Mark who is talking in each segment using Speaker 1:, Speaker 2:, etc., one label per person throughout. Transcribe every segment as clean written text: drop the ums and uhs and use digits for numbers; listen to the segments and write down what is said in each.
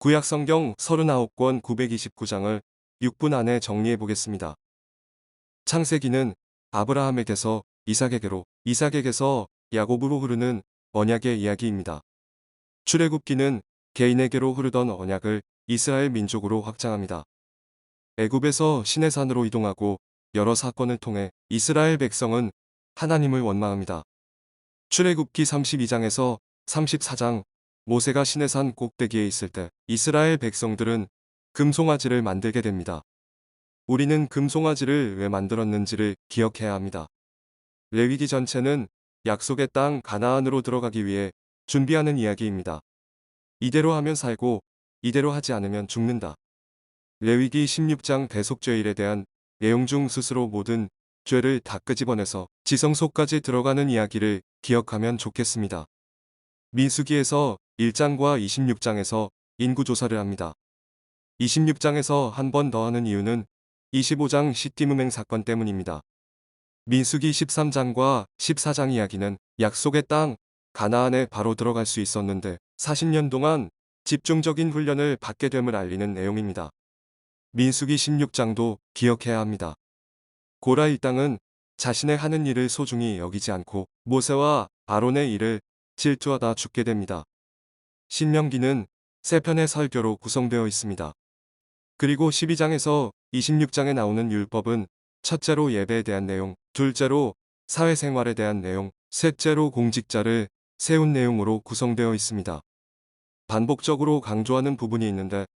Speaker 1: 구약성경 39권 929장을 6분 안에 정리해 보겠습니다. 창세기는 아브라함에게서 이삭에게로, 이삭에게서 야곱으로 흐르는 언약의 이야기입니다. 출애굽기는 개인에게로 흐르던 언약을 이스라엘 민족으로 확장합니다. 애굽에서 시내산으로 이동하고 여러 사건을 통해 이스라엘 백성은 하나님을 원망합니다. 출애굽기 32장에서 34장, 모세가 시내산 꼭대기에 있을 때 이스라엘 백성들은 금송아지를 만들게 됩니다. 우리는 금송아지를 왜 만들었는지를 기억해야 합니다. 레위기 전체는 약속의 땅 가나안으로 들어가기 위해 준비하는 이야기입니다. 이대로 하면 살고 이대로 하지 않으면 죽는다. 레위기 16장 대속죄일에 대한 내용 중 스스로 모든 죄를 다 끄집어내서 지성소까지 들어가는 이야기를 기억하면 좋겠습니다. 민수기에서 1장과 26장에서 인구조사를 합니다. 26장에서 한 번 더 하는 이유는 25장 시띠므맹 사건 때문입니다. 민수기 13장과 14장 이야기는 약속의 땅 가나안에 바로 들어갈 수 있었는데 40년 동안 집중적인 훈련을 받게 됨을 알리는 내용입니다. 민수기 16장도 기억해야 합니다. 고라 일당은 자신의 하는 일을 소중히 여기지 않고 모세와 아론의 일을 질투하다 죽게 됩니다. 신명기는 세 편의 설교로 구성되어 있습니다. 그리고 12장에서 26장에 나오는 율법은 첫째로 예배에 대한 내용, 둘째로 사회생활에 대한 내용, 셋째로 공직자를 세운 내용으로 구성되어 있습니다. 반복적으로 강조하는 부분이 있는데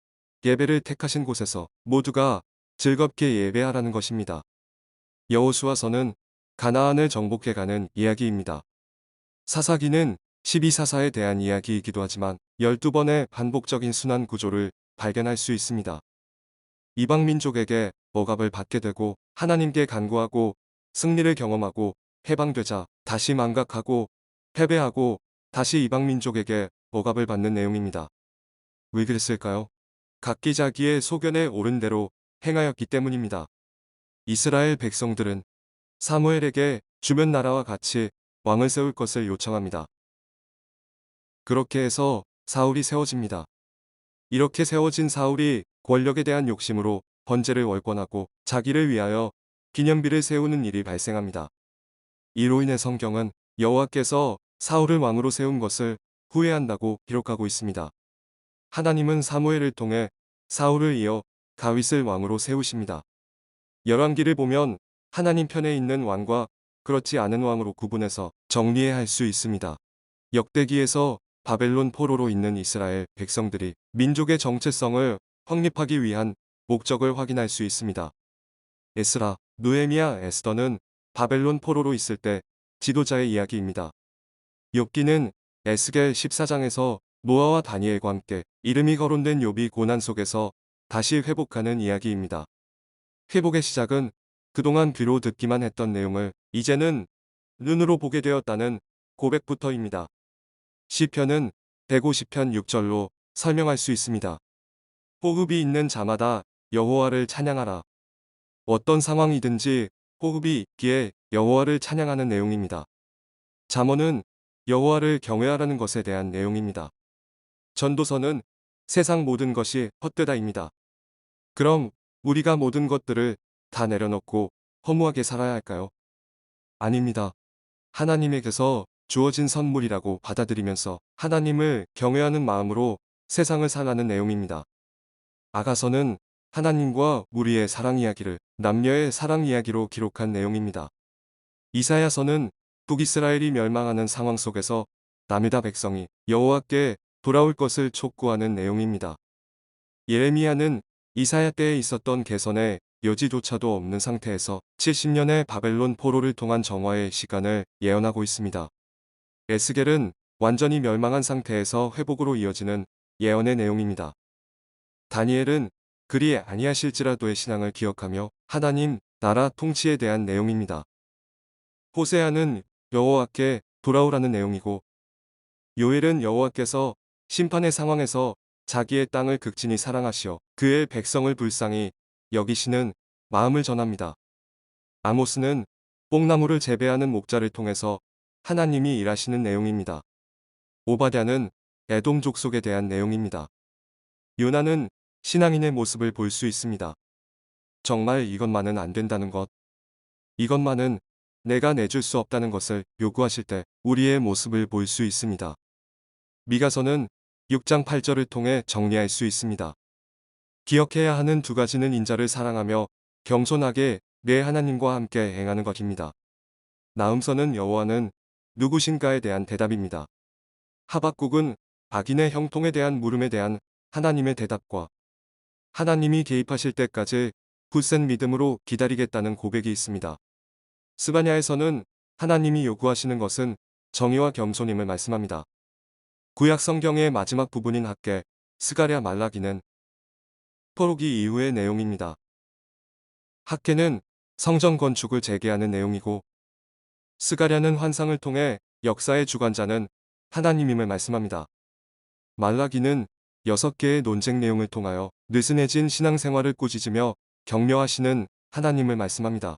Speaker 1: 예배를 택하신 곳에서 모두가 즐겁게 예배하라는 것입니다. 여호수아서는 가나안을 정복해가는 이야기입니다. 사사기는 12사사에 대한 이야기이기도 하지만 12번의 반복적인 순환 구조를 발견할 수 있습니다. 이방 민족에게 억압을 받게 되고 하나님께 간구하고 승리를 경험하고 해방되자 다시 망각하고 패배하고 다시 이방 민족에게 억압을 받는 내용입니다. 왜 그랬을까요? 각기 자기의 소견에 옳은 대로 행하였기 때문입니다. 이스라엘 백성들은 사무엘에게 주변 나라와 같이 왕을 세울 것을 요청합니다. 그렇게 해서 사울이 세워집니다. 이렇게 세워진 사울이 권력에 대한 욕심으로 번제를 월권하고 자기를 위하여 기념비를 세우는 일이 발생합니다. 이로 인해 성경은 여호와께서 사울을 왕으로 세운 것을 후회한다고 기록하고 있습니다. 하나님은 사무엘을 통해 사울을 이어 다윗을 왕으로 세우십니다. 열왕기를 보면 하나님 편에 있는 왕과 그렇지 않은 왕으로 구분해서 정리해야 할 수 있습니다. 역대기에서 바벨론 포로로 있는 이스라엘 백성들이 민족의 정체성을 확립하기 위한 목적을 확인할 수 있습니다. 에스라, 느헤미야, 에스더는 바벨론 포로로 있을 때 지도자의 이야기입니다. 욥기는 에스겔 14장에서 노아와 다니엘과 함께 이름이 거론된 욥이 고난 속에서 다시 회복하는 이야기입니다. 회복의 시작은 그동안 귀로 듣기만 했던 내용을 이제는 눈으로 보게 되었다는 고백부터입니다. 시편은 150편 6절로 설명할 수 있습니다. 호흡이 있는 자마다 여호와를 찬양하라. 어떤 상황이든지 호흡이 있기에 여호와를 찬양하는 내용입니다. 잠언은 여호와를 경외하라는 것에 대한 내용입니다. 전도서는 세상 모든 것이 헛되다입니다. 그럼 우리가 모든 것들을 다 내려놓고 허무하게 살아야 할까요? 아닙니다. 하나님에게서 주어진 선물이라고 받아들이면서 하나님을 경외하는 마음으로 세상을 살라는 내용입니다. 아가서는 하나님과 우리의 사랑 이야기를 남녀의 사랑 이야기로 기록한 내용입니다. 이사야서는 북이스라엘이 멸망하는 상황 속에서 남유다 백성이 여호와께 돌아올 것을 촉구하는 내용입니다. 예레미야는 이사야 때에 있었던 개선의 여지조차도 없는 상태에서 70년의 바벨론 포로를 통한 정화의 시간을 예언하고 있습니다. 에스겔은 완전히 멸망한 상태에서 회복으로 이어지는 예언의 내용입니다. 다니엘은 그리 아니하실지라도의 신앙을 기억하며 하나님 나라 통치에 대한 내용입니다. 호세아는 여호와께 돌아오라는 내용이고 요엘은 여호와께서 심판의 상황에서 자기의 땅을 극진히 사랑하시어 그의 백성을 불쌍히 여기시는 마음을 전합니다. 아모스는 뽕나무를 재배하는 목자를 통해서 하나님이 일하시는 내용입니다. 오바댜는 에돔 족속에 대한 내용입니다. 요나는 신앙인의 모습을 볼 수 있습니다. 정말 이것만은 안 된다는 것, 이것만은 내가 내줄 수 없다는 것을 요구하실 때 우리의 모습을 볼 수 있습니다. 미가서는 6장 8절을 통해 정리할 수 있습니다. 기억해야 하는 두 가지는 인자를 사랑하며 겸손하게 내 하나님과 함께 행하는 것입니다. 나음서는 여호와는 누구신가에 대한 대답입니다. 하박국은 악인의 형통에 대한 물음에 대한 하나님의 대답과 하나님이 개입하실 때까지 굳센 믿음으로 기다리겠다는 고백이 있습니다. 스바냐에서는 하나님이 요구하시는 것은 정의와 겸손임을 말씀합니다. 구약 성경의 마지막 부분인 학개, 스가랴 말라기는 포로기 이후의 내용입니다. 학개는 성전 건축을 재개하는 내용이고 스가랴는 환상을 통해 역사의 주관자는 하나님임을 말씀합니다. 말라기는 6개의 논쟁 내용을 통하여 느슨해진 신앙생활을 꾸짖으며 격려하시는 하나님을 말씀합니다.